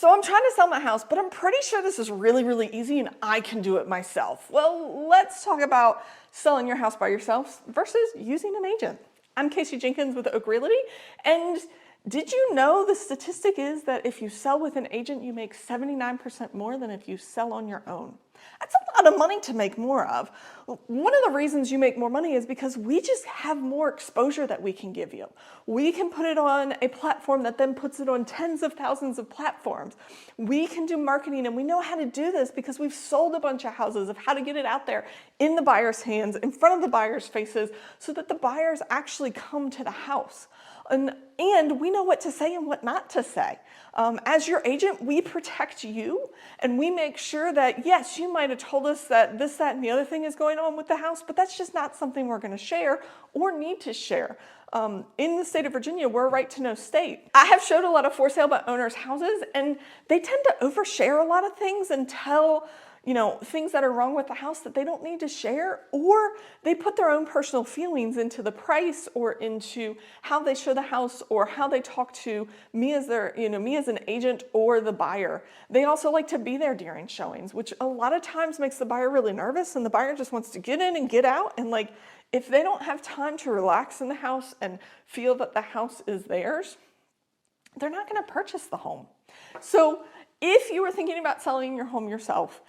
So I'm trying to sell my house, but I'm pretty sure this is really, really easy and I can do it myself. Well, let's talk about selling your house by yourself versus using an agent. I'm Casey Jenkins with Oak Realty, and did you know the statistic is that if you sell with an agent, you make 79% more than if you sell on your own? That's a lot of money to make more of. One of the reasons you make more money is because we just have more exposure that we can give you. We can put it on a platform that then puts it on tens of thousands of platforms. We can do marketing, and we know how to do this because we've sold a bunch of houses of how to get it out there in the buyer's hands, in front of the buyer's faces, so that the buyers actually come to the house. And we know what to say and what not to say. As your agent, we protect you, and we make sure that, yes, you might have told us that this, that, and the other thing is going on with the house, but that's just not something we're going to share or need to share. In the state of Virginia, we're a right-to-know state. I have showed a lot of for sale by owners' houses, and they tend to overshare a lot of things and tell things that are wrong with the house that they don't need to share, or they put their own personal feelings into the price or into how they show the house or how they talk to me as me as an agent or the buyer. They also like to be there during showings, which a lot of times makes the buyer really nervous, and the buyer just wants to get in and get out. And if they don't have time to relax in the house and feel that the house is theirs, they're not going to purchase the home. So if you were thinking about selling your home yourself,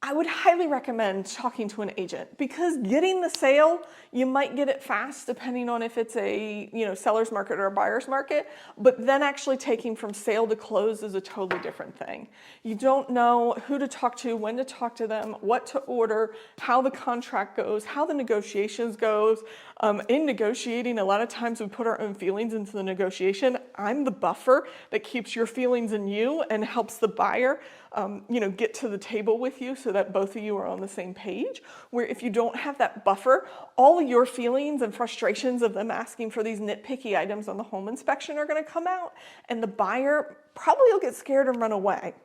I would highly recommend talking to an agent, because getting the sale, you might get it fast depending on if it's a seller's market or a buyer's market, but then actually taking from sale to close is a totally different thing. You don't know who to talk to, when to talk to them, what to order, how the contract goes, how the negotiations goes. In negotiating, a lot of times we put our own feelings into the negotiation. I'm the buffer that keeps your feelings in you and helps the buyer get to the table with you so that both of you are on the same page. Where if you don't have that buffer, all of your feelings and frustrations of them asking for these nitpicky items on the home inspection are going to come out, and the buyer probably will get scared and run away.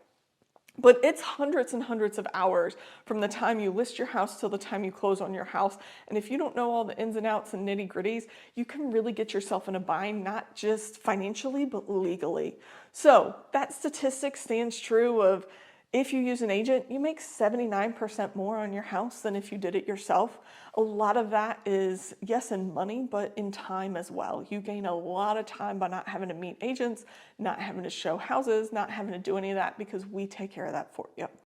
But it's hundreds and hundreds of hours from the time you list your house till the time you close on your house. And if you don't know all the ins and outs and nitty gritties, you can really get yourself in a bind, not just financially, but legally. So that statistic stands true of, if you use an agent, you make 79% more on your house than if you did it yourself. A lot of that is, yes, in money, but in time as well. You gain a lot of time by not having to meet agents, not having to show houses, not having to do any of that, because we take care of that for you.